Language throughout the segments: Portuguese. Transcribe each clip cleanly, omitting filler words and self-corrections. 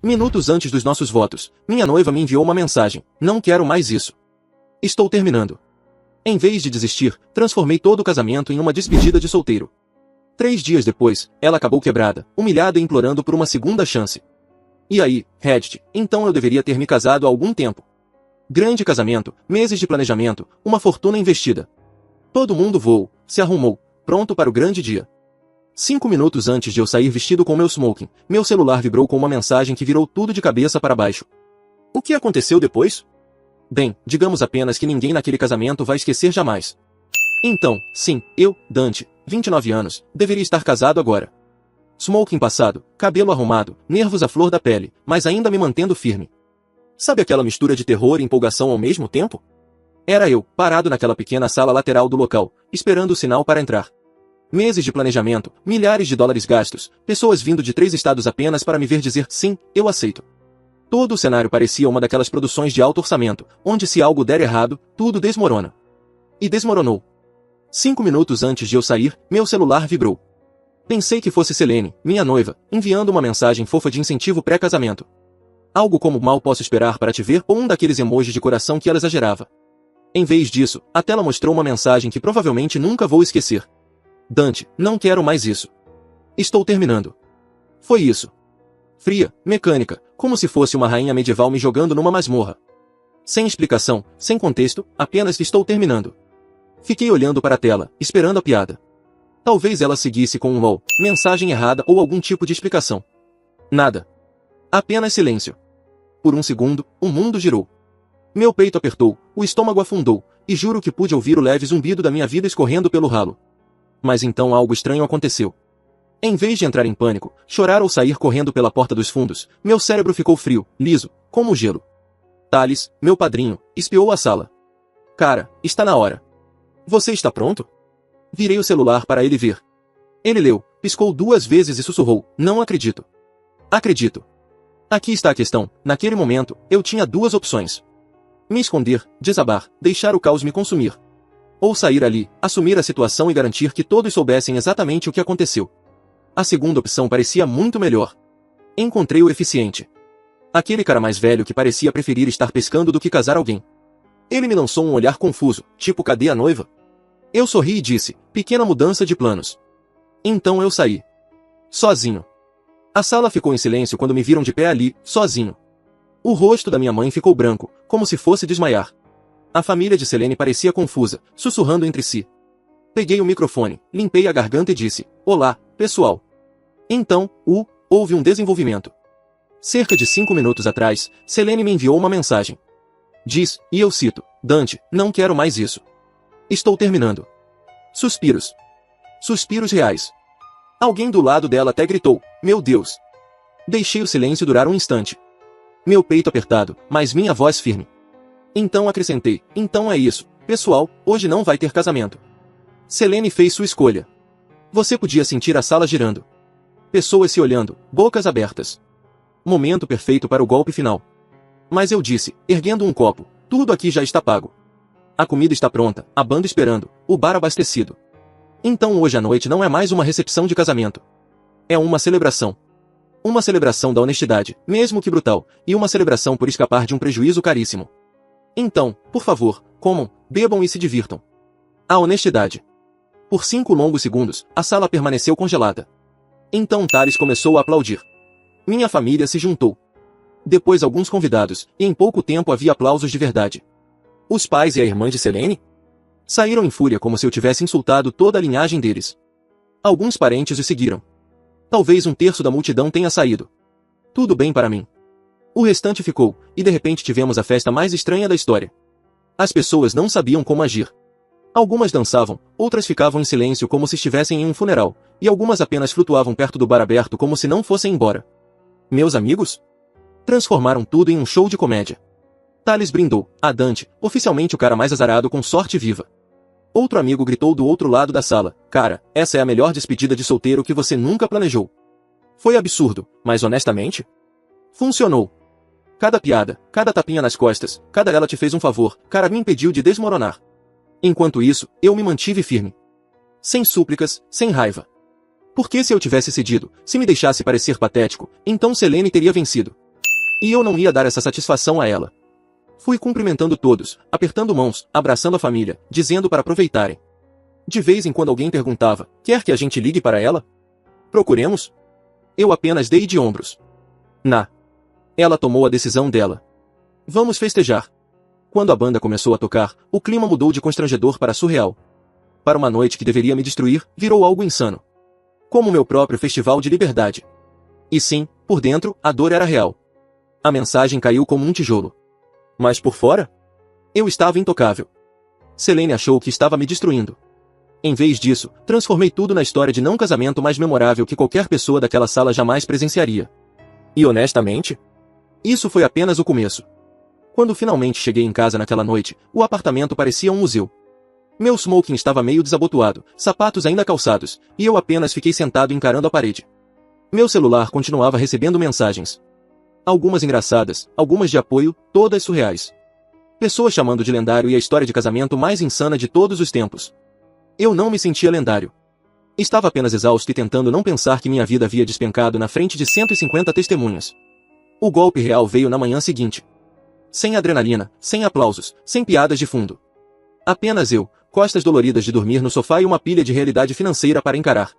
Minutos antes dos nossos votos, minha noiva me enviou uma mensagem: não quero mais isso. Estou terminando. Em vez de desistir, transformei todo o casamento em uma despedida de solteiro. 3 dias depois, ela acabou quebrada, humilhada e implorando por uma segunda chance. E aí, Reddit, então eu deveria ter me casado há algum tempo. Grande casamento, meses de planejamento, uma fortuna investida. Todo mundo voou, se arrumou, pronto para o grande dia. 5 minutos antes de eu sair vestido com meu smoking, meu celular vibrou com uma mensagem que virou tudo de cabeça para baixo. O que aconteceu depois? Bem, digamos apenas que ninguém naquele casamento vai esquecer jamais. Então, sim, eu, Dante, 29 anos, deveria estar casado agora. Smoking passado, cabelo arrumado, nervos à flor da pele, mas ainda me mantendo firme. Sabe aquela mistura de terror e empolgação ao mesmo tempo? Era eu, parado naquela pequena sala lateral do local, esperando o sinal para entrar. Meses de planejamento, milhares de dólares gastos, pessoas vindo de 3 estados apenas para me ver dizer sim, eu aceito. Todo o cenário parecia uma daquelas produções de alto orçamento, onde se algo der errado, tudo desmorona. E desmoronou. 5 minutos antes de eu sair, meu celular vibrou. Pensei que fosse Selene, minha noiva, enviando uma mensagem fofa de incentivo pré-casamento. Algo como mal posso esperar para te ver ou um daqueles emojis de coração que ela exagerava. Em vez disso, a tela mostrou uma mensagem que provavelmente nunca vou esquecer. Dante, não quero mais isso. Estou terminando. Foi isso. Fria, mecânica, como se fosse uma rainha medieval me jogando numa masmorra. Sem explicação, sem contexto, apenas estou terminando. Fiquei olhando para a tela, esperando a piada. Talvez ela seguisse com um lol, mensagem errada ou algum tipo de explicação. Nada. Apenas silêncio. Por um segundo, o mundo girou. Meu peito apertou, o estômago afundou, e juro que pude ouvir o leve zumbido da minha vida escorrendo pelo ralo. Mas então algo estranho aconteceu. Em vez de entrar em pânico, chorar ou sair correndo pela porta dos fundos, meu cérebro ficou frio, liso, como gelo. Thales, meu padrinho, espiou a sala. Cara, está na hora. Você está pronto? Virei o celular para ele ver. Ele leu, piscou 2 vezes e sussurrou: não acredito. Acredito. Aqui está a questão, naquele momento, eu tinha 2 opções. Me esconder, desabar, deixar o caos me consumir. Ou sair ali, assumir a situação e garantir que todos soubessem exatamente o que aconteceu. A segunda opção parecia muito melhor. Encontrei o eficiente. Aquele cara mais velho que parecia preferir estar pescando do que casar alguém. Ele me lançou um olhar confuso, tipo cadê a noiva? Eu sorri e disse, pequena mudança de planos. Então eu saí. Sozinho. A sala ficou em silêncio quando me viram de pé ali, sozinho. O rosto da minha mãe ficou branco, como se fosse desmaiar. A família de Selene parecia confusa, sussurrando entre si. Peguei o microfone, limpei a garganta e disse, olá, pessoal. Então, houve um desenvolvimento. Cerca de 5 minutos atrás, Selene me enviou uma mensagem. Diz, e eu cito, Dante, não quero mais isso. Estou terminando. Suspiros. Suspiros reais. Alguém do lado dela até gritou, meu Deus. Deixei o silêncio durar um instante. Meu peito apertado, mas minha voz firme. Então acrescentei, então é isso, pessoal, hoje não vai ter casamento. Selene fez sua escolha. Você podia sentir a sala girando. Pessoas se olhando, bocas abertas. Momento perfeito para o golpe final. Mas eu disse, erguendo um copo, tudo aqui já está pago. A comida está pronta, a banda esperando, o bar abastecido. Então hoje à noite não é mais uma recepção de casamento. É uma celebração. Uma celebração da honestidade, mesmo que brutal, e uma celebração por escapar de um prejuízo caríssimo. Então, por favor, comam, bebam e se divirtam. A honestidade. Por 5 longos segundos, a sala permaneceu congelada. Então Thales começou a aplaudir. Minha família se juntou. Depois alguns convidados, e em pouco tempo havia aplausos de verdade. Os pais e a irmã de Selene? Saíram em fúria como se eu tivesse insultado toda a linhagem deles. Alguns parentes o seguiram. Talvez 1/3 da multidão tenha saído. Tudo bem para mim. O restante ficou, e de repente tivemos a festa mais estranha da história. As pessoas não sabiam como agir. Algumas dançavam, outras ficavam em silêncio como se estivessem em um funeral, e algumas apenas flutuavam perto do bar aberto como se não fossem embora. Meus amigos? Transformaram tudo em um show de comédia. Thales brindou, a Dante, oficialmente o cara mais azarado com sorte viva. Outro amigo gritou do outro lado da sala, cara, essa é a melhor despedida de solteiro que você nunca planejou. Foi absurdo, mas honestamente? Funcionou. Cada piada, cada tapinha nas costas, cada ela te fez um favor, cara me impediu de desmoronar. Enquanto isso, eu me mantive firme. Sem súplicas, sem raiva. Porque se eu tivesse cedido, se me deixasse parecer patético, então Selene teria vencido. E eu não ia dar essa satisfação a ela. Fui cumprimentando todos, apertando mãos, abraçando a família, dizendo para aproveitarem. De vez em quando alguém perguntava, quer que a gente ligue para ela? Procuremos? Eu apenas dei de ombros. Ela tomou a decisão dela. Vamos festejar. Quando a banda começou a tocar, o clima mudou de constrangedor para surreal. Para uma noite que deveria me destruir, virou algo insano. Como meu próprio festival de liberdade. E sim, por dentro, a dor era real. A mensagem caiu como um tijolo. Mas por fora? Eu estava intocável. Selene achou que estava me destruindo. Em vez disso, transformei tudo na história de não casamento mais memorável que qualquer pessoa daquela sala jamais presenciaria. E honestamente, isso foi apenas o começo. Quando finalmente cheguei em casa naquela noite, o apartamento parecia um museu. Meu smoking estava meio desabotoado, sapatos ainda calçados, e eu apenas fiquei sentado encarando a parede. Meu celular continuava recebendo mensagens. Algumas engraçadas, algumas de apoio, todas surreais. Pessoas chamando de lendário e a história de casamento mais insana de todos os tempos. Eu não me sentia lendário. Estava apenas exausto e tentando não pensar que minha vida havia despencado na frente de 150 testemunhas. O golpe real veio na manhã seguinte. Sem adrenalina, sem aplausos, sem piadas de fundo. Apenas eu, costas doloridas de dormir no sofá e uma pilha de realidade financeira para encarar.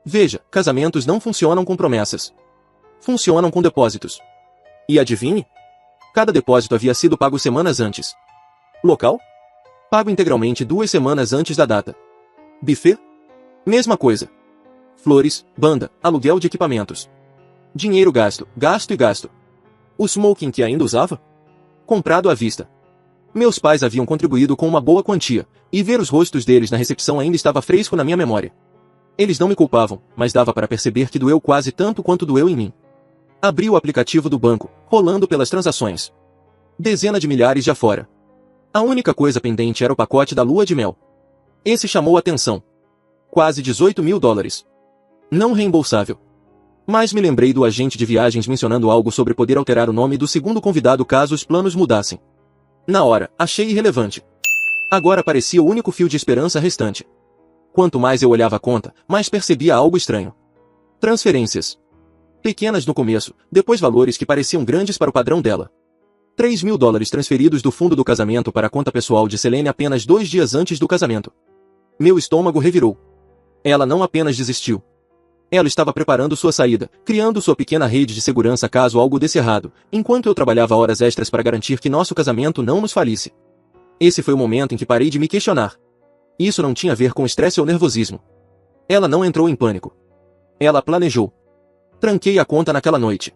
Veja, casamentos não funcionam com promessas. Funcionam com depósitos. E adivinhe? Cada depósito havia sido pago semanas antes. Local? Pago integralmente 2 semanas antes da data. Buffet? Mesma coisa. Flores, banda, aluguel de equipamentos. Dinheiro gasto, gasto e gasto. O smoking que ainda usava? Comprado à vista. Meus pais haviam contribuído com uma boa quantia, e ver os rostos deles na recepção ainda estava fresco na minha memória. Eles não me culpavam, mas dava para perceber que doeu quase tanto quanto doeu em mim. Abri o aplicativo do banco, rolando pelas transações. Dezena de milhares já fora. A única coisa pendente era o pacote da lua de mel. Esse chamou a atenção. Quase 18 mil dólares. Não reembolsável. Mas me lembrei do agente de viagens mencionando algo sobre poder alterar o nome do segundo convidado caso os planos mudassem. Na hora, achei irrelevante. Agora parecia o único fio de esperança restante. Quanto mais eu olhava a conta, mais percebia algo estranho. Transferências. Pequenas no começo, depois valores que pareciam grandes para o padrão dela. 3 mil dólares transferidos do fundo do casamento para a conta pessoal de Selene apenas 2 dias antes do casamento. Meu estômago revirou. Ela não apenas desistiu. Ela estava preparando sua saída, criando sua pequena rede de segurança caso algo desse errado, enquanto eu trabalhava horas extras para garantir que nosso casamento não nos falisse. Esse foi o momento em que parei de me questionar. Isso não tinha a ver com estresse ou nervosismo. Ela não entrou em pânico. Ela planejou. Tranquei a conta naquela noite.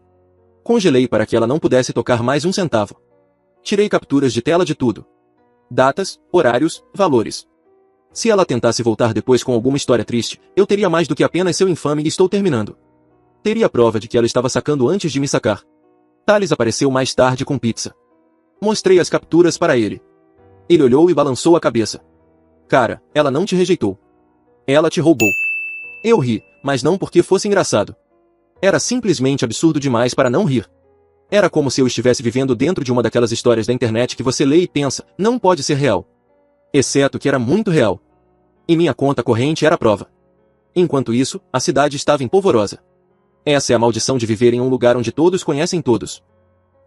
Congelei para que ela não pudesse tocar mais um centavo. Tirei capturas de tela de tudo. Datas, horários, valores. Se ela tentasse voltar depois com alguma história triste, eu teria mais do que apenas seu infame estou terminando. Teria prova de que ela estava sacando antes de me sacar. Thales apareceu mais tarde com pizza. Mostrei as capturas para ele. Ele olhou e balançou a cabeça. Cara, ela não te rejeitou. Ela te roubou. Eu ri, mas não porque fosse engraçado. Era simplesmente absurdo demais para não rir. Era como se eu estivesse vivendo dentro de uma daquelas histórias da internet que você lê e pensa, não pode ser real. Exceto que era muito real. E minha conta corrente era a prova. Enquanto isso, a cidade estava em polvorosa. Essa é a maldição de viver em um lugar onde todos conhecem todos.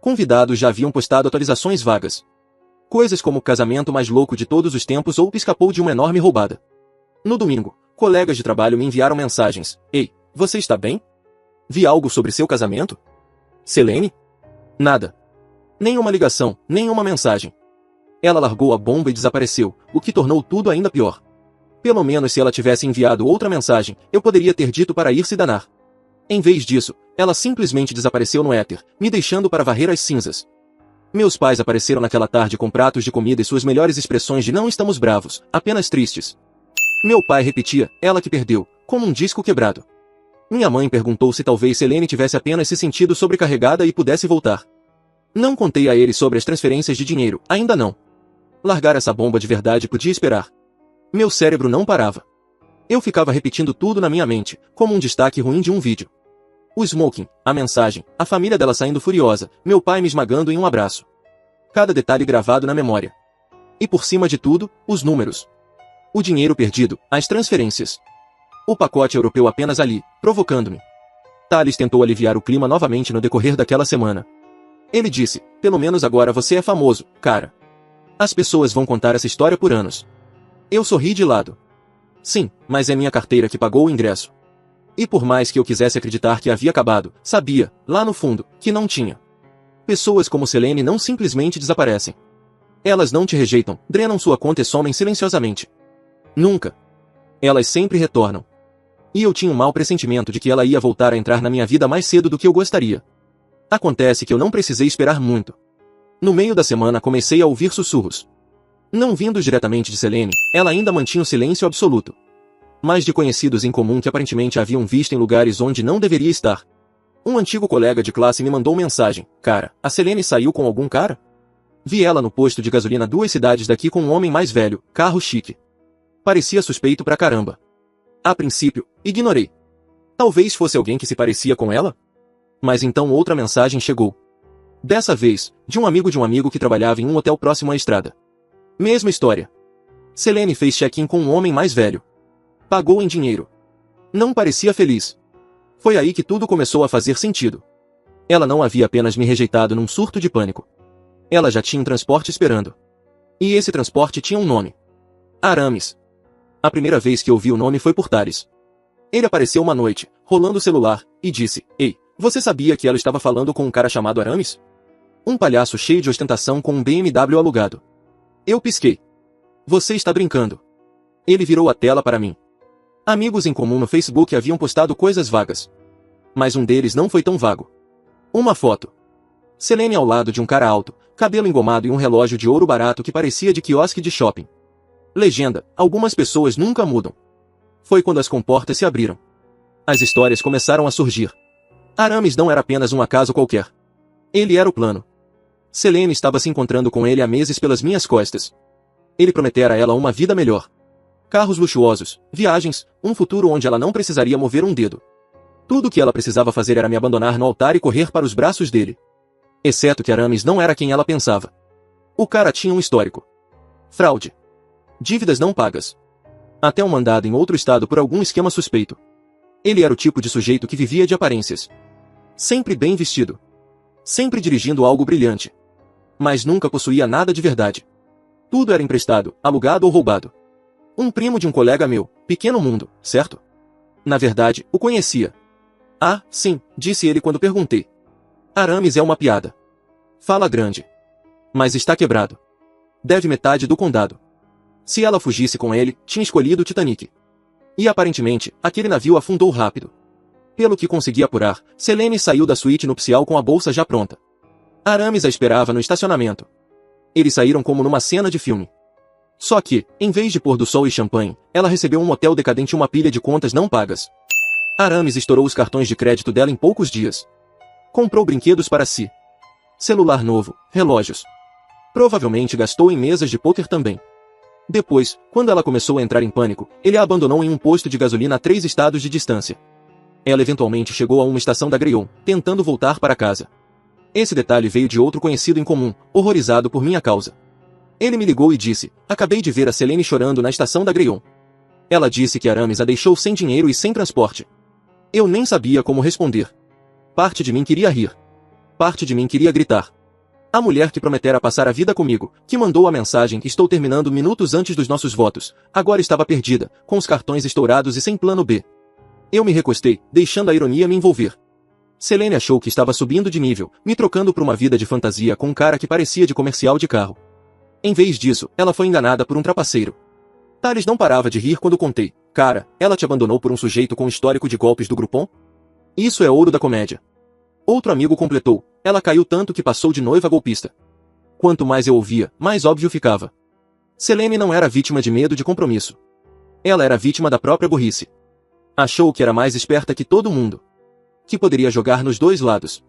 Convidados já haviam postado atualizações vagas. Coisas como o casamento mais louco de todos os tempos ou escapou de uma enorme roubada. No domingo, colegas de trabalho me enviaram mensagens. Ei, você está bem? Vi algo sobre seu casamento? Selene? Nada. Nenhuma ligação, nenhuma mensagem. Ela largou a bomba e desapareceu, o que tornou tudo ainda pior. Pelo menos se ela tivesse enviado outra mensagem, eu poderia ter dito para ir se danar. Em vez disso, ela simplesmente desapareceu no éter, me deixando para varrer as cinzas. Meus pais apareceram naquela tarde com pratos de comida e suas melhores expressões de não estamos bravos, apenas tristes. Meu pai repetia, ela que perdeu, como um disco quebrado. Minha mãe perguntou se talvez Selene tivesse apenas se sentido sobrecarregada e pudesse voltar. Não contei a ele sobre as transferências de dinheiro, ainda não. Largar essa bomba de verdade podia esperar. Meu cérebro não parava. Eu ficava repetindo tudo na minha mente, como um destaque ruim de um vídeo. O smoking, a mensagem, a família dela saindo furiosa, meu pai me esmagando em um abraço. Cada detalhe gravado na memória. E por cima de tudo, os números. O dinheiro perdido, as transferências. O pacote europeu apenas ali, provocando-me. Thales tentou aliviar o clima novamente no decorrer daquela semana. Ele disse, pelo menos agora você é famoso, cara. As pessoas vão contar essa história por anos. Eu sorri de lado. Sim, mas é minha carteira que pagou o ingresso. E por mais que eu quisesse acreditar que havia acabado, sabia, lá no fundo, que não tinha. Pessoas como Selene não simplesmente desaparecem. Elas não te rejeitam, drenam sua conta e somem silenciosamente. Nunca. Elas sempre retornam. E eu tinha um mau pressentimento de que ela ia voltar a entrar na minha vida mais cedo do que eu gostaria. Acontece que eu não precisei esperar muito. No meio da semana comecei a ouvir sussurros. Não vindos diretamente de Selene, ela ainda mantinha o silêncio absoluto. Mas de conhecidos em comum que aparentemente haviam visto em lugares onde não deveria estar. Um antigo colega de classe me mandou mensagem. Cara, a Selene saiu com algum cara? Vi ela no posto de gasolina 2 cidades daqui com um homem mais velho, carro chique. Parecia suspeito pra caramba. A princípio, ignorei. Talvez fosse alguém que se parecia com ela? Mas então outra mensagem chegou. Dessa vez, de um amigo que trabalhava em um hotel próximo à estrada. Mesma história. Selene fez check-in com um homem mais velho. Pagou em dinheiro. Não parecia feliz. Foi aí que tudo começou a fazer sentido. Ela não havia apenas me rejeitado num surto de pânico. Ela já tinha um transporte esperando. E esse transporte tinha um nome. Aramis. A primeira vez que ouvi o nome foi por Thales. Ele apareceu uma noite, rolando o celular, e disse, Ei, você sabia que ela estava falando com um cara chamado Aramis? Um palhaço cheio de ostentação com um BMW alugado. Eu pisquei. Você está brincando. Ele virou a tela para mim. Amigos em comum no Facebook haviam postado coisas vagas. Mas um deles não foi tão vago. Uma foto. Selene ao lado de um cara alto, cabelo engomado e um relógio de ouro barato que parecia de quiosque de shopping. Legenda, algumas pessoas nunca mudam. Foi quando as comportas se abriram. As histórias começaram a surgir. Aramis não era apenas um acaso qualquer. Ele era o plano. Selene estava se encontrando com ele há meses pelas minhas costas. Ele prometera a ela uma vida melhor. Carros luxuosos, viagens, um futuro onde ela não precisaria mover um dedo. Tudo o que ela precisava fazer era me abandonar no altar e correr para os braços dele. Exceto que Aramis não era quem ela pensava. O cara tinha um histórico. Fraude. Dívidas não pagas. Até um mandado em outro estado por algum esquema suspeito. Ele era o tipo de sujeito que vivia de aparências. Sempre bem vestido. Sempre dirigindo algo brilhante. Mas nunca possuía nada de verdade. Tudo era emprestado, alugado ou roubado. Um primo de um colega meu, pequeno mundo, certo? Na verdade, o conhecia. Ah, sim, disse ele quando perguntei. Aramis é uma piada. Fala grande. Mas está quebrado. Deve metade do condado. Se ela fugisse com ele, tinha escolhido o Titanic. E aparentemente, aquele navio afundou rápido. Pelo que consegui apurar, Selene saiu da suíte nupcial com a bolsa já pronta. Aramis a esperava no estacionamento. Eles saíram como numa cena de filme. Só que, em vez de pôr do sol e champanhe, ela recebeu um motel decadente e uma pilha de contas não pagas. Aramis estourou os cartões de crédito dela em poucos dias. Comprou brinquedos para si. Celular novo, relógios. Provavelmente gastou em mesas de pôquer também. Depois, quando ela começou a entrar em pânico, ele a abandonou em um posto de gasolina a 3 estados de distância. Ela eventualmente chegou a uma estação da Greyhound, tentando voltar para casa. Esse detalhe veio de outro conhecido em comum, horrorizado por minha causa. Ele me ligou e disse, acabei de ver a Selene chorando na estação da Greyhound. Ela disse que Aramis a deixou sem dinheiro e sem transporte. Eu nem sabia como responder. Parte de mim queria rir. Parte de mim queria gritar. A mulher que prometera passar a vida comigo, que mandou a mensagem que estou terminando minutos antes dos nossos votos, agora estava perdida, com os cartões estourados e sem plano B. Eu me recostei, deixando a ironia me envolver. Selene achou que estava subindo de nível, me trocando por uma vida de fantasia com um cara que parecia de comercial de carro. Em vez disso, ela foi enganada por um trapaceiro. Thales não parava de rir quando contei. Cara, ela te abandonou por um sujeito com histórico de golpes do Groupon? Isso é ouro da comédia. Outro amigo completou. Ela caiu tanto que passou de noiva a golpista. Quanto mais eu ouvia, mais óbvio ficava. Selene não era vítima de medo de compromisso. Ela era vítima da própria burrice. Achou que era mais esperta que todo mundo. Que poderia jogar nos dois lados.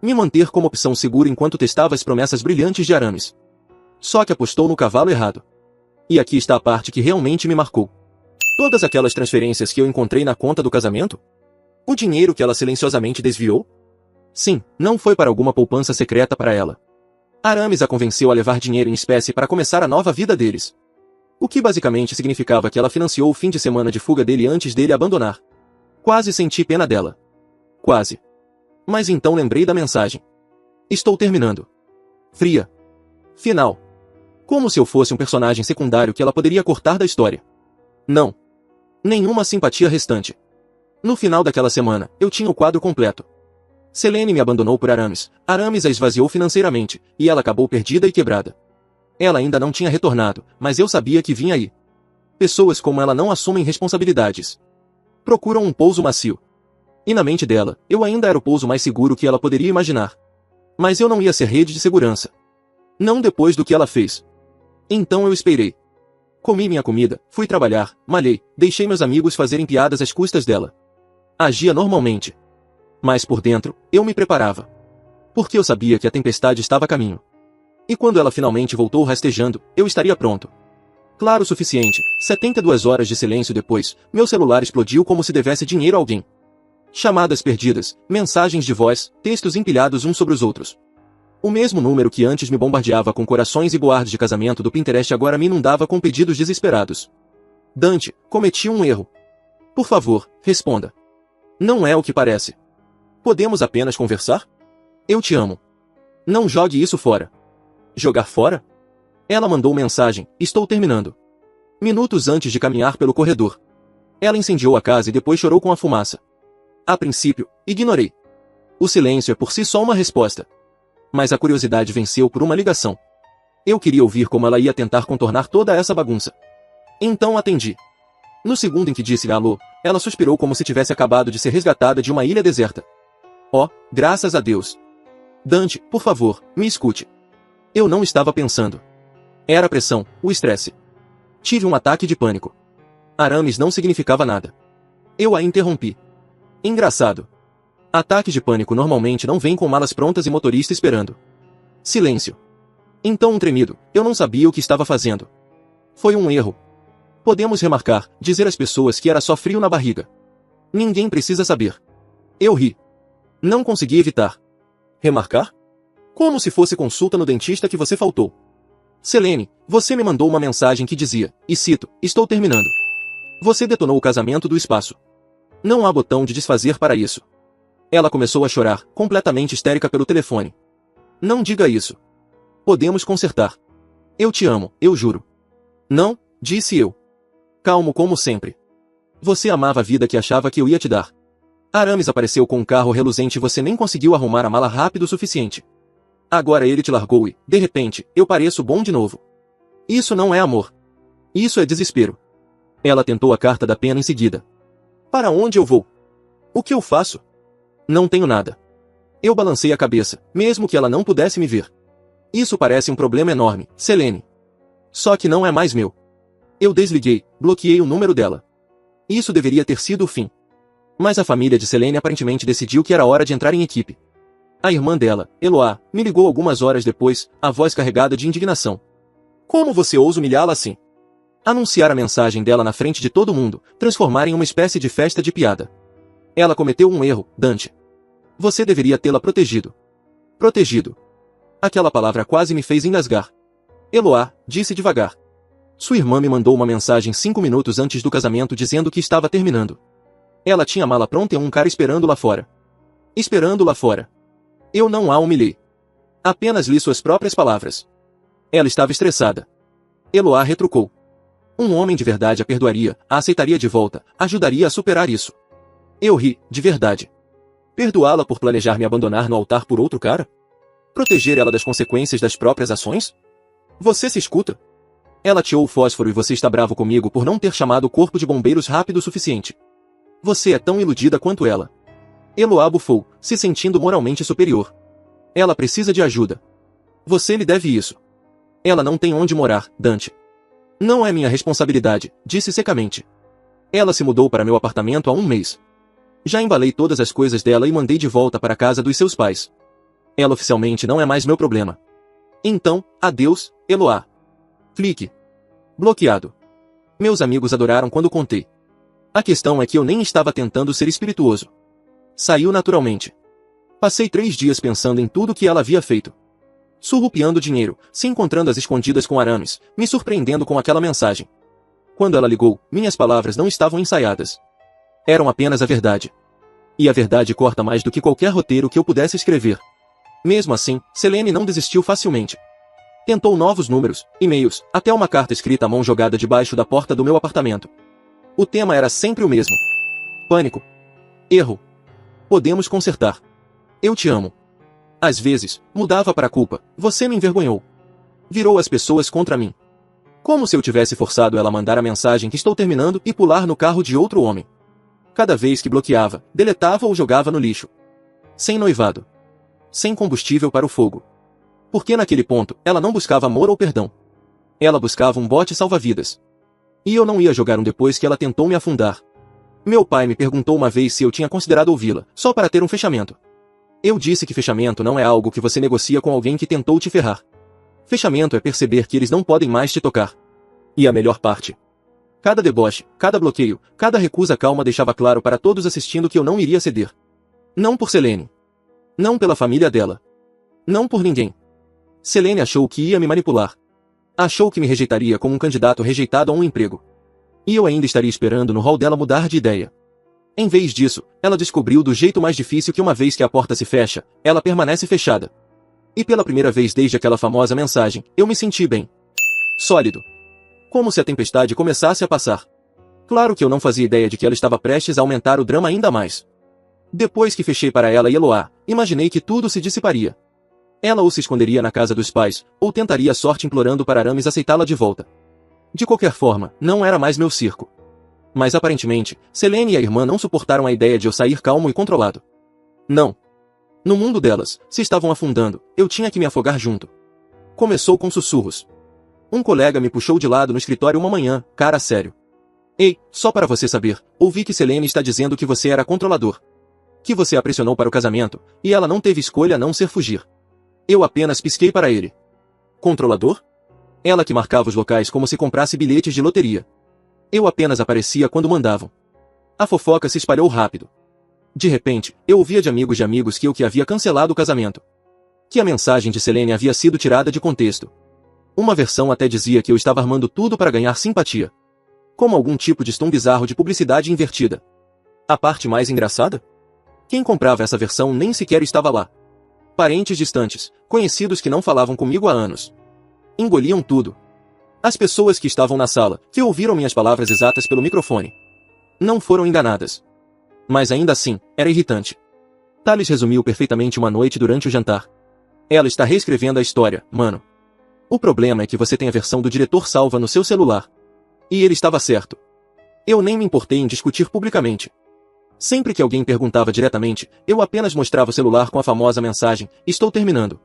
Me manter como opção segura enquanto testava as promessas brilhantes de Aramis. Só que apostou no cavalo errado. E aqui está a parte que realmente me marcou. Todas aquelas transferências que eu encontrei na conta do casamento? O dinheiro que ela silenciosamente desviou? Sim, não foi para alguma poupança secreta para ela. Aramis a convenceu a levar dinheiro em espécie para começar a nova vida deles. O que basicamente significava que ela financiou o fim de semana de fuga dele antes dele abandonar. Quase senti pena dela. Quase. Mas então lembrei da mensagem. Estou terminando. Fria. Final. Como se eu fosse um personagem secundário que ela poderia cortar da história. Não. Nenhuma simpatia restante. No final daquela semana, eu tinha o quadro completo. Selene me abandonou por Aramis, Aramis a esvaziou financeiramente, e ela acabou perdida e quebrada. Ela ainda não tinha retornado, mas eu sabia que vinha aí. Pessoas como ela não assumem responsabilidades. Procuram um pouso macio. E na mente dela, eu ainda era o pouso mais seguro que ela poderia imaginar. Mas eu não ia ser rede de segurança. Não depois do que ela fez. Então eu esperei. Comi minha comida, fui trabalhar, malhei, deixei meus amigos fazerem piadas às custas dela. Agia normalmente. Mas por dentro, eu me preparava. Porque eu sabia que a tempestade estava a caminho. E quando ela finalmente voltou rastejando, eu estaria pronto. Claro o suficiente, 72 horas de silêncio depois, meu celular explodiu como se devesse dinheiro a alguém. Chamadas perdidas, mensagens de voz, textos empilhados uns sobre os outros. O mesmo número que antes me bombardeava com corações e boards de casamento do Pinterest agora me inundava com pedidos desesperados. Dante, cometi um erro. Por favor, responda. Não é o que parece. Podemos apenas conversar? Eu te amo. Não jogue isso fora. Jogar fora? Ela mandou mensagem, estou terminando. Minutos antes de caminhar pelo corredor. Ela incendiou a casa e depois chorou com a fumaça. A princípio, ignorei. O silêncio é por si só uma resposta. Mas a curiosidade venceu por uma ligação. Eu queria ouvir como ela ia tentar contornar toda essa bagunça. Então atendi. No segundo em que disse alô, ela suspirou como se tivesse acabado de ser resgatada de uma ilha deserta. Oh, graças a Deus. Dante, por favor, me escute. Eu não estava pensando. Era a pressão, o estresse. Tive um ataque de pânico. Aramis não significava nada. Eu a interrompi. Engraçado. Ataque de pânico normalmente não vem com malas prontas e motorista esperando. Silêncio. Então um tremido, eu não sabia o que estava fazendo. Foi um erro. Podemos remarcar, dizer às pessoas que era só frio na barriga. Ninguém precisa saber. Eu ri. Não consegui evitar. Remarcar? Como se fosse consulta no dentista que você faltou. Selene, você me mandou uma mensagem que dizia, e cito, estou terminando. Você detonou o casamento do espaço. Não há botão de desfazer para isso. Ela começou a chorar, completamente histérica pelo telefone. Não diga isso. Podemos consertar. Eu te amo, eu juro. Não, disse eu. Calmo como sempre. Você amava a vida que achava que eu ia te dar. Aramis apareceu com um carro reluzente e você nem conseguiu arrumar a mala rápido o suficiente. Agora ele te largou e, de repente, eu pareço bom de novo. Isso não é amor. Isso é desespero. Ela tentou a carta da pena em seguida. Para onde eu vou? O que eu faço? Não tenho nada. Eu balancei a cabeça, mesmo que ela não pudesse me ver. Isso parece um problema enorme, Selene. Só que não é mais meu. Eu desliguei, bloqueei o número dela. Isso deveria ter sido o fim. Mas a família de Selene aparentemente decidiu que era hora de entrar em equipe. A irmã dela, Eloá, me ligou algumas horas depois, a voz carregada de indignação. Como você ousa humilhá-la assim? Anunciar a mensagem dela na frente de todo mundo, transformar em uma espécie de festa de piada. Ela cometeu um erro, Dante. Você deveria tê-la protegido. Protegido. Aquela palavra quase me fez engasgar. Eloá, disse devagar. Sua irmã me mandou uma mensagem 5 minutos antes do casamento dizendo que estava terminando. Ela tinha a mala pronta e um cara esperando lá fora. Esperando lá fora. Eu não a humilhei. Apenas li suas próprias palavras. Ela estava estressada. Eloá retrucou. Um homem de verdade a perdoaria, a aceitaria de volta, ajudaria a superar isso. Eu ri, de verdade. Perdoá-la por planejar me abandonar no altar por outro cara? Proteger ela das consequências das próprias ações? Você se escuta? Ela ateou o fósforo e você está bravo comigo por não ter chamado o corpo de bombeiros rápido o suficiente. Você é tão iludida quanto ela. Eloá bufou, se sentindo moralmente superior. Ela precisa de ajuda. Você lhe deve isso. Ela não tem onde morar, Dante. Não é minha responsabilidade, disse secamente. Ela se mudou para meu apartamento há 1 mês. Já embalei todas as coisas dela e mandei de volta para a casa dos seus pais. Ela oficialmente não é mais meu problema. Então, adeus, Eloá. Clique. Bloqueado. Meus amigos adoraram quando contei. A questão é que eu nem estava tentando ser espirituoso. Saiu naturalmente. Passei 3 dias pensando em tudo que ela havia feito. Surrupiando dinheiro, se encontrando às escondidas com Aramis, me surpreendendo com aquela mensagem. Quando ela ligou, minhas palavras não estavam ensaiadas. Eram apenas a verdade. E a verdade corta mais do que qualquer roteiro que eu pudesse escrever. Mesmo assim, Selene não desistiu facilmente. Tentou novos números, e-mails, até uma carta escrita à mão jogada debaixo da porta do meu apartamento. O tema era sempre o mesmo. Pânico. Erro. Podemos consertar. Eu te amo. Às vezes, mudava para a culpa. Você me envergonhou. Virou as pessoas contra mim. Como se eu tivesse forçado ela a mandar a mensagem que estou terminando e pular no carro de outro homem. Cada vez que bloqueava, deletava ou jogava no lixo. Sem noivado. Sem combustível para o fogo. Porque naquele ponto, ela não buscava amor ou perdão. Ela buscava um bote salva-vidas. E eu não ia jogar um depois que ela tentou me afundar. Meu pai me perguntou uma vez se eu tinha considerado ouvi-la, só para ter um fechamento. Eu disse que fechamento não é algo que você negocia com alguém que tentou te ferrar. Fechamento é perceber que eles não podem mais te tocar. E a melhor parte. Cada deboche, cada bloqueio, cada recusa calma deixava claro para todos assistindo que eu não iria ceder. Não por Selene. Não pela família dela. Não por ninguém. Selene achou que ia me manipular. Achou que me rejeitaria como um candidato rejeitado a um emprego. E eu ainda estaria esperando no hall dela mudar de ideia. Em vez disso, ela descobriu do jeito mais difícil que uma vez que a porta se fecha, ela permanece fechada. E pela primeira vez desde aquela famosa mensagem, eu me senti bem. Sólido. Como se a tempestade começasse a passar. Claro que eu não fazia ideia de que ela estava prestes a aumentar o drama ainda mais. Depois que fechei para ela e Eloá, imaginei que tudo se dissiparia. Ela ou se esconderia na casa dos pais, ou tentaria a sorte implorando para Aramis aceitá-la de volta. De qualquer forma, não era mais meu circo. Mas aparentemente, Selene e a irmã não suportaram a ideia de eu sair calmo e controlado. Não. No mundo delas, se estavam afundando, eu tinha que me afogar junto. Começou com sussurros. Um colega me puxou de lado no escritório uma manhã, cara sério. Ei, só para você saber, ouvi que Selene está dizendo que você era controlador. Que você a pressionou para o casamento, e ela não teve escolha a não ser fugir. Eu apenas pisquei para ele. Controlador? Ela que marcava os locais como se comprasse bilhetes de loteria. Eu apenas aparecia quando mandavam. A fofoca se espalhou rápido. De repente, eu ouvia de amigos que eu que havia cancelado o casamento. Que a mensagem de Selene havia sido tirada de contexto. Uma versão até dizia que eu estava armando tudo para ganhar simpatia. Como algum tipo de stunt bizarro de publicidade invertida. A parte mais engraçada? Quem comprava essa versão nem sequer estava lá. Parentes distantes, conhecidos que não falavam comigo há anos. Engoliam tudo. As pessoas que estavam na sala, que ouviram minhas palavras exatas pelo microfone, não foram enganadas. Mas ainda assim, era irritante. Thales resumiu perfeitamente uma noite durante o jantar. Ela está reescrevendo a história, mano. O problema é que você tem a versão do diretor salva no seu celular. E ele estava certo. Eu nem me importei em discutir publicamente. Sempre que alguém perguntava diretamente, eu apenas mostrava o celular com a famosa mensagem, estou terminando.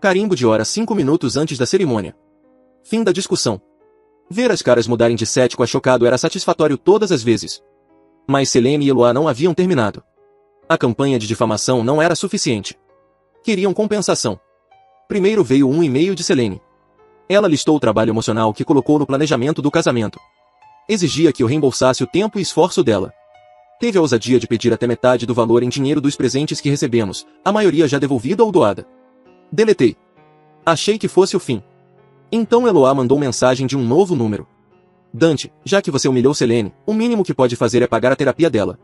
Carimbo de hora 5 minutos antes da cerimônia. Fim da discussão. Ver as caras mudarem de cético a chocado era satisfatório todas as vezes. Mas Selene e Eloá não haviam terminado. A campanha de difamação não era suficiente. Queriam compensação. Primeiro veio um e-mail de Selene. Ela listou o trabalho emocional que colocou no planejamento do casamento. Exigia que eu reembolsasse o tempo e esforço dela. Teve a ousadia de pedir até metade do valor em dinheiro dos presentes que recebemos, a maioria já devolvida ou doada. Deletei. Achei que fosse o fim. Então Eloá mandou mensagem de um novo número. Dante, já que você humilhou Selene, o mínimo que pode fazer é pagar a terapia dela.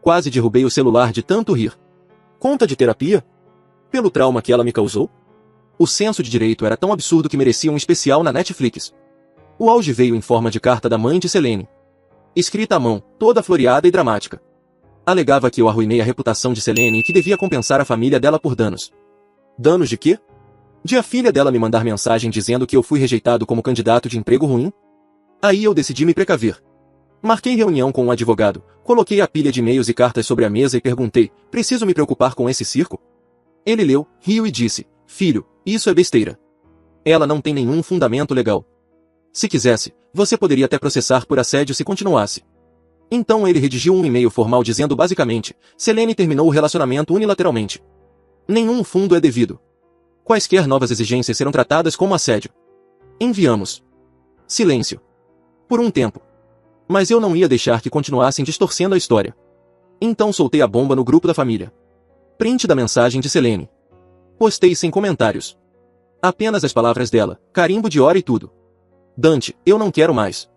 Quase derrubei o celular de tanto rir. Conta de terapia? Pelo trauma que ela me causou? O senso de direito era tão absurdo que merecia um especial na Netflix. O auge veio em forma de carta da mãe de Selene. Escrita à mão, toda floreada e dramática. Alegava que eu arruinei a reputação de Selene e que devia compensar a família dela por danos. Danos de quê? De a filha dela me mandar mensagem dizendo que eu fui rejeitado como candidato de emprego ruim? Aí eu decidi me precaver. Marquei reunião com um advogado, coloquei a pilha de e-mails e cartas sobre a mesa e perguntei, preciso me preocupar com esse circo? Ele leu, riu e disse, filho, isso é besteira. Ela não tem nenhum fundamento legal. Se quisesse, você poderia até processar por assédio se continuasse. Então ele redigiu um e-mail formal dizendo basicamente, Selene terminou o relacionamento unilateralmente. Nenhum fundo é devido. Quaisquer novas exigências serão tratadas como assédio. Enviamos. Silêncio. Por um tempo. Mas eu não ia deixar que continuassem distorcendo a história. Então soltei a bomba no grupo da família. Print da mensagem de Selene. Postei sem comentários. Apenas as palavras dela, carimbo de hora e tudo. Dante, eu não quero mais.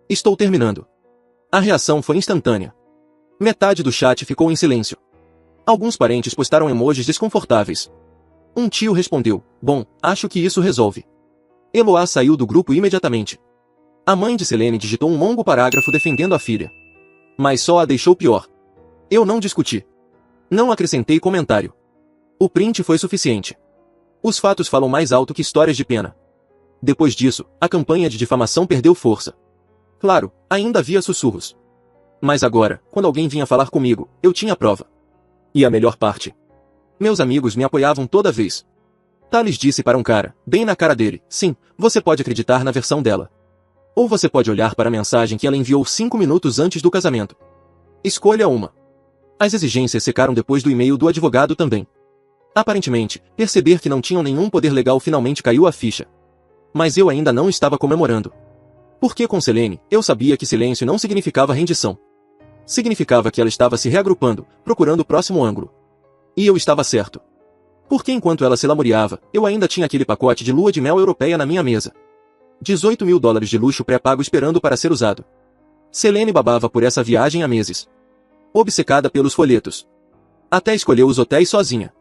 Estou terminando. A reação foi instantânea. Metade do chat ficou em silêncio. Alguns parentes postaram emojis desconfortáveis. Um tio respondeu, bom, acho que isso resolve. Eloá saiu do grupo imediatamente. A mãe de Selene digitou um longo parágrafo defendendo a filha. Mas só a deixou pior. Eu não discuti. Não acrescentei comentário. O print foi suficiente. Os fatos falam mais alto que histórias de pena. Depois disso, a campanha de difamação perdeu força. Claro, ainda havia sussurros. Mas agora, quando alguém vinha falar comigo, eu tinha prova. E a melhor parte. Meus amigos me apoiavam toda vez. Thales disse para um cara, bem na cara dele, sim, você pode acreditar na versão dela. Ou você pode olhar para a mensagem que ela enviou 5 minutos antes do casamento. Escolha uma. As exigências secaram depois do e-mail do advogado também. Aparentemente, perceber que não tinham nenhum poder legal finalmente caiu a ficha. Mas eu ainda não estava comemorando. Porque com Selene, eu sabia que silêncio não significava rendição. Significava que ela estava se reagrupando, procurando o próximo ângulo. E eu estava certo. Porque enquanto ela se lamuriava, eu ainda tinha aquele pacote de lua de mel europeia na minha mesa. 18 mil dólares de luxo pré-pago esperando para ser usado. Selene babava por essa viagem há meses. Obcecada pelos folhetos. Até escolheu os hotéis sozinha.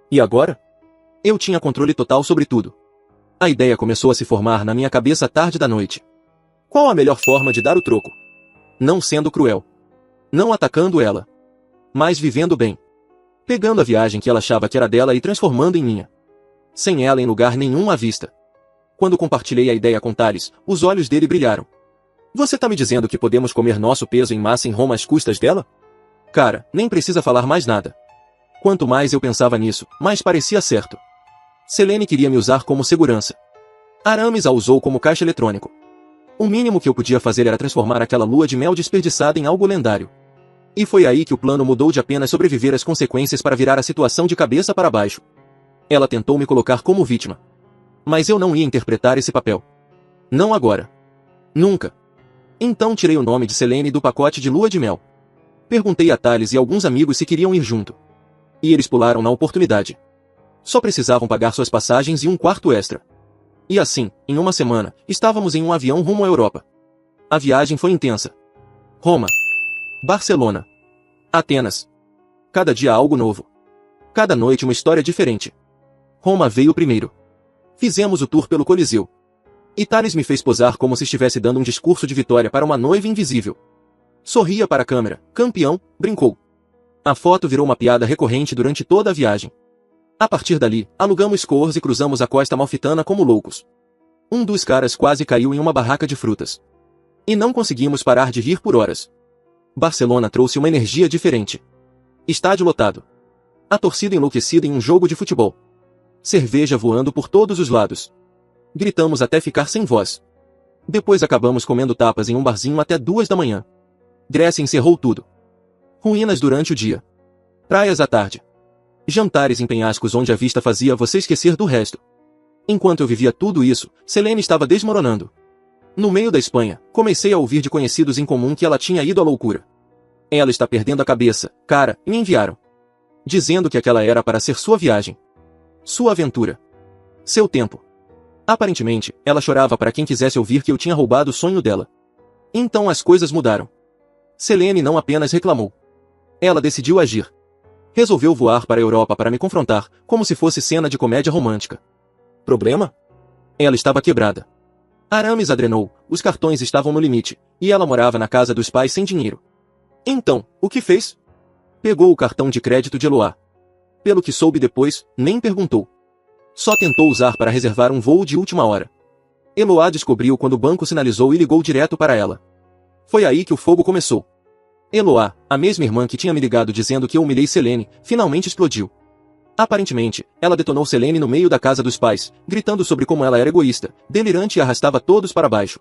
E agora? Eu tinha controle total sobre tudo. A ideia começou a se formar na minha cabeça tarde da noite. Qual a melhor forma de dar o troco? Não sendo cruel. Não atacando ela. Mas vivendo bem. Pegando a viagem que ela achava que era dela e transformando em minha. Sem ela em lugar nenhum à vista. Quando compartilhei a ideia com Thales, os olhos dele brilharam. Você tá me dizendo que podemos comer nosso peso em massa em Roma às custas dela? Cara, nem precisa falar mais nada. Quanto mais eu pensava nisso, mais parecia certo. Selene queria me usar como segurança. Aramis a usou como caixa eletrônico. O mínimo que eu podia fazer era transformar aquela lua de mel desperdiçada em algo lendário. E foi aí que o plano mudou de apenas sobreviver às consequências para virar a situação de cabeça para baixo. Ela tentou me colocar como vítima. Mas eu não ia interpretar esse papel. Não agora. Nunca. Então tirei o nome de Selene do pacote de lua de mel. Perguntei a Thales e alguns amigos se queriam ir junto. E eles pularam na oportunidade. Só precisavam pagar suas passagens e um quarto extra. E assim, em uma semana, estávamos em um avião rumo à Europa. A viagem foi intensa. Roma. Barcelona. Atenas. Cada dia algo novo. Cada noite uma história diferente. Roma veio primeiro. Fizemos o tour pelo Coliseu. E Thales me fez posar como se estivesse dando um discurso de vitória para uma noiva invisível. Sorria para a câmera, campeão, brincou. A foto virou uma piada recorrente durante toda a viagem. A partir dali, alugamos scores e cruzamos a costa amalfitana como loucos. Um dos caras quase caiu em uma barraca de frutas. E não conseguimos parar de rir por horas. Barcelona trouxe uma energia diferente. Estádio lotado. A torcida enlouquecida em um jogo de futebol. Cerveja voando por todos os lados. Gritamos até ficar sem voz. Depois acabamos comendo tapas em um barzinho até 2 da manhã. Grécia encerrou tudo. Ruínas durante o dia. Praias à tarde. Jantares em penhascos onde a vista fazia você esquecer do resto. Enquanto eu vivia tudo isso, Selene estava desmoronando. No meio da Espanha, comecei a ouvir de conhecidos em comum que ela tinha ido à loucura. Ela está perdendo a cabeça, cara, e me enviaram. Dizendo que aquela era para ser sua viagem. Sua aventura. Seu tempo. Aparentemente, ela chorava para quem quisesse ouvir que eu tinha roubado o sonho dela. Então as coisas mudaram. Selene não apenas reclamou. Ela decidiu agir. Resolveu voar para a Europa para me confrontar, como se fosse cena de comédia romântica. Problema? Ela estava quebrada. Aramis a drenou, os cartões estavam no limite, e ela morava na casa dos pais sem dinheiro. Então, o que fez? Pegou o cartão de crédito de Eloá. Pelo que soube depois, nem perguntou. Só tentou usar para reservar um voo de última hora. Eloá descobriu quando o banco sinalizou e ligou direto para ela. Foi aí que o fogo começou. Eloá, a mesma irmã que tinha me ligado dizendo que eu humilhei Selene, finalmente explodiu. Aparentemente, ela detonou Selene no meio da casa dos pais, gritando sobre como ela era egoísta, delirante e arrastava todos para baixo.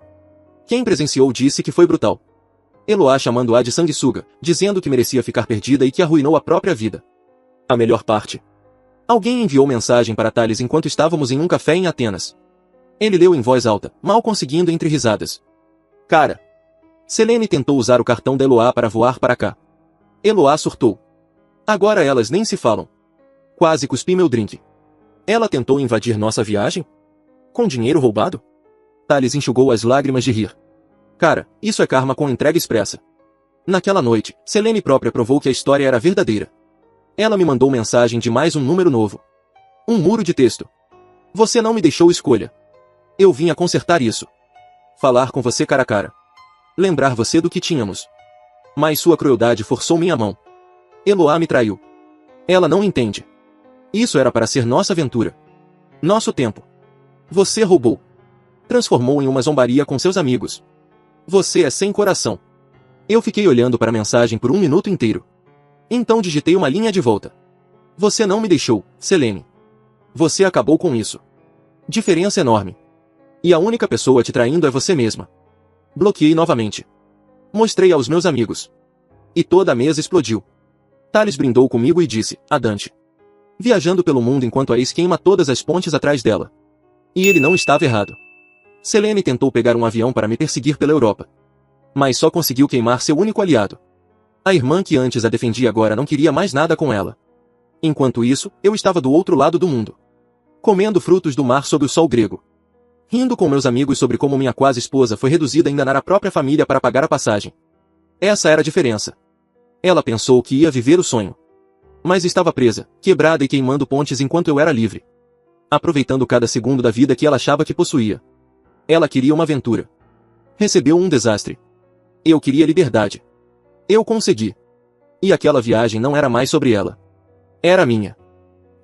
Quem presenciou disse que foi brutal. Eloá chamando-a de sanguessuga, dizendo que merecia ficar perdida e que arruinou a própria vida. A melhor parte. Alguém enviou mensagem para Thales enquanto estávamos em um café em Atenas. Ele leu em voz alta, mal conseguindo entre risadas. Cara. Selene tentou usar o cartão da Eloá para voar para cá. Eloá surtou. Agora elas nem se falam. Quase cuspi meu drink. Ela tentou invadir nossa viagem? Com dinheiro roubado? Thales enxugou as lágrimas de rir. Cara, isso é karma com entrega expressa. Naquela noite, Selene própria provou que a história era verdadeira. Ela me mandou mensagem de mais um número novo. Um muro de texto. Você não me deixou escolha. Eu vim a consertar isso. Falar com você cara a cara. Lembrar você do que tínhamos. Mas sua crueldade forçou minha mão. Eloá me traiu. Ela não entende. Isso era para ser nossa aventura. Nosso tempo. Você roubou. Transformou em uma zombaria com seus amigos. Você é sem coração. Eu fiquei olhando para a mensagem por um minuto inteiro. Então digitei uma linha de volta. Você não me deixou, Selene. Você acabou com isso. Diferença enorme. E a única pessoa te traindo é você mesma. Bloqueei novamente. Mostrei aos meus amigos. E toda a mesa explodiu. Thales brindou comigo e disse, a Dante. Viajando pelo mundo enquanto a ex queima todas as pontes atrás dela. E ele não estava errado. Selene tentou pegar um avião para me perseguir pela Europa. Mas só conseguiu queimar seu único aliado. A irmã que antes a defendia agora não queria mais nada com ela. Enquanto isso, eu estava do outro lado do mundo. Comendo frutos do mar sob o sol grego. Rindo com meus amigos sobre como minha quase esposa foi reduzida a enganar a própria família para pagar a passagem. Essa era a diferença. Ela pensou que ia viver o sonho. Mas estava presa, quebrada e queimando pontes enquanto eu era livre. Aproveitando cada segundo da vida que ela achava que possuía. Ela queria uma aventura. Recebeu um desastre. Eu queria liberdade. Eu consegui. E aquela viagem não era mais sobre ela. Era minha.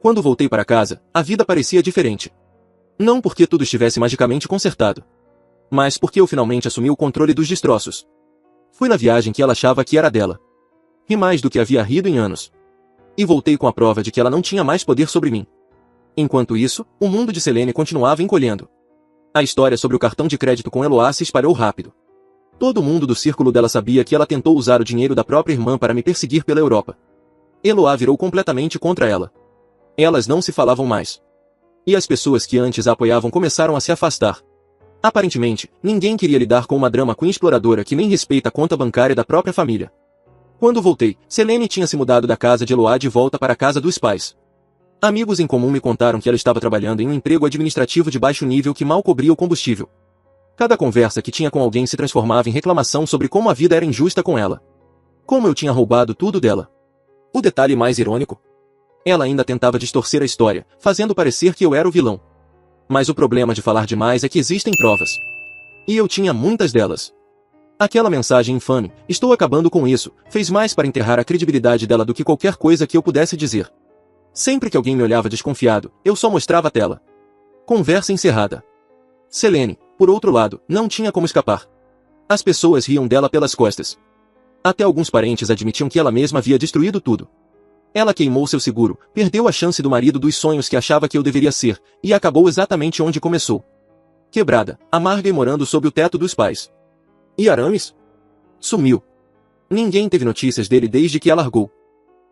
Quando voltei para casa, a vida parecia diferente. Não porque tudo estivesse magicamente consertado. Mas porque eu finalmente assumi o controle dos destroços. Fui na viagem que ela achava que era dela. Ri mais do que havia rido em anos. E voltei com a prova de que ela não tinha mais poder sobre mim. Enquanto isso, o mundo de Selene continuava encolhendo. A história sobre o cartão de crédito com Eloá se espalhou rápido. Todo mundo do círculo dela sabia que ela tentou usar o dinheiro da própria irmã para me perseguir pela Europa. Eloá virou completamente contra ela. Elas não se falavam mais. E as pessoas que antes a apoiavam começaram a se afastar. Aparentemente, ninguém queria lidar com uma drama queen exploradora que nem respeita a conta bancária da própria família. Quando voltei, Selene tinha se mudado da casa de Eloá de volta para a casa dos pais. Amigos em comum me contaram que ela estava trabalhando em um emprego administrativo de baixo nível que mal cobria o combustível. Cada conversa que tinha com alguém se transformava em reclamação sobre como a vida era injusta com ela. Como eu tinha roubado tudo dela. O detalhe mais irônico? Ela ainda tentava distorcer a história, fazendo parecer que eu era o vilão. Mas o problema de falar demais é que existem provas. E eu tinha muitas delas. Aquela mensagem infame, estou acabando com isso, fez mais para enterrar a credibilidade dela do que qualquer coisa que eu pudesse dizer. Sempre que alguém me olhava desconfiado, eu só mostrava a tela. Conversa encerrada. Selene, por outro lado, não tinha como escapar. As pessoas riam dela pelas costas. Até alguns parentes admitiam que ela mesma havia destruído tudo. Ela queimou seu seguro, perdeu a chance do marido dos sonhos que achava que eu deveria ser, e acabou exatamente onde começou. Quebrada, amarga e morando sob o teto dos pais. E Aramis? Sumiu. Ninguém teve notícias dele desde que a largou.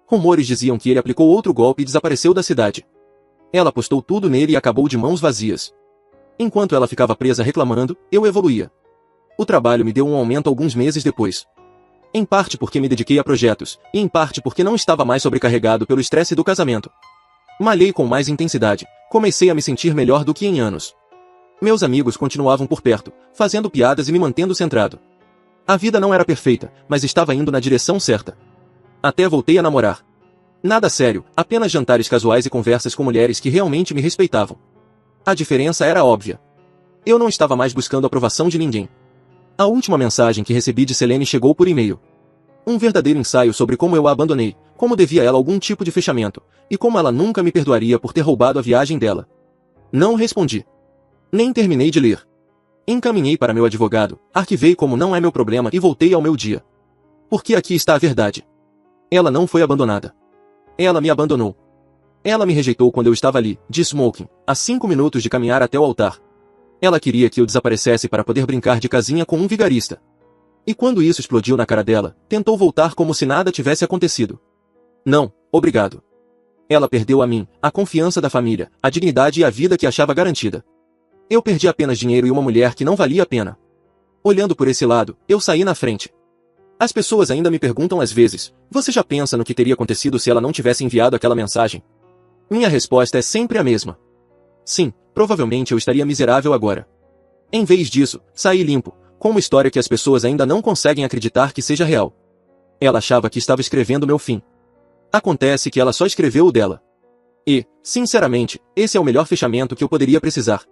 Rumores diziam que ele aplicou outro golpe e desapareceu da cidade. Ela apostou tudo nele e acabou de mãos vazias. Enquanto ela ficava presa reclamando, eu evoluía. O trabalho me deu um aumento alguns meses depois. Em parte porque me dediquei a projetos, e em parte porque não estava mais sobrecarregado pelo estresse do casamento. Malhei com mais intensidade, comecei a me sentir melhor do que em anos. Meus amigos continuavam por perto, fazendo piadas e me mantendo centrado. A vida não era perfeita, mas estava indo na direção certa. Até voltei a namorar. Nada sério, apenas jantares casuais e conversas com mulheres que realmente me respeitavam. A diferença era óbvia. Eu não estava mais buscando a aprovação de ninguém. A última mensagem que recebi de Selene chegou por e-mail. Um verdadeiro ensaio sobre como eu a abandonei, como devia ela algum tipo de fechamento, e como ela nunca me perdoaria por ter roubado a viagem dela. Não respondi. Nem terminei de ler. Encaminhei para meu advogado, arquivei como não é meu problema e voltei ao meu dia. Porque aqui está a verdade. Ela não foi abandonada. Ela me abandonou. Ela me rejeitou quando eu estava ali, de smoking, a 5 minutos de caminhar até o altar. Ela queria que eu desaparecesse para poder brincar de casinha com um vigarista. E quando isso explodiu na cara dela, tentou voltar como se nada tivesse acontecido. Não, obrigado. Ela perdeu a mim, a confiança da família, a dignidade e a vida que achava garantida. Eu perdi apenas dinheiro e uma mulher que não valia a pena. Olhando por esse lado, eu saí na frente. As pessoas ainda me perguntam às vezes, você já pensa no que teria acontecido se ela não tivesse enviado aquela mensagem? Minha resposta é sempre a mesma. Sim, provavelmente eu estaria miserável agora. Em vez disso, saí limpo, com uma história que as pessoas ainda não conseguem acreditar que seja real. Ela achava que estava escrevendo meu fim. Acontece que ela só escreveu o dela. E, sinceramente, esse é o melhor fechamento que eu poderia precisar.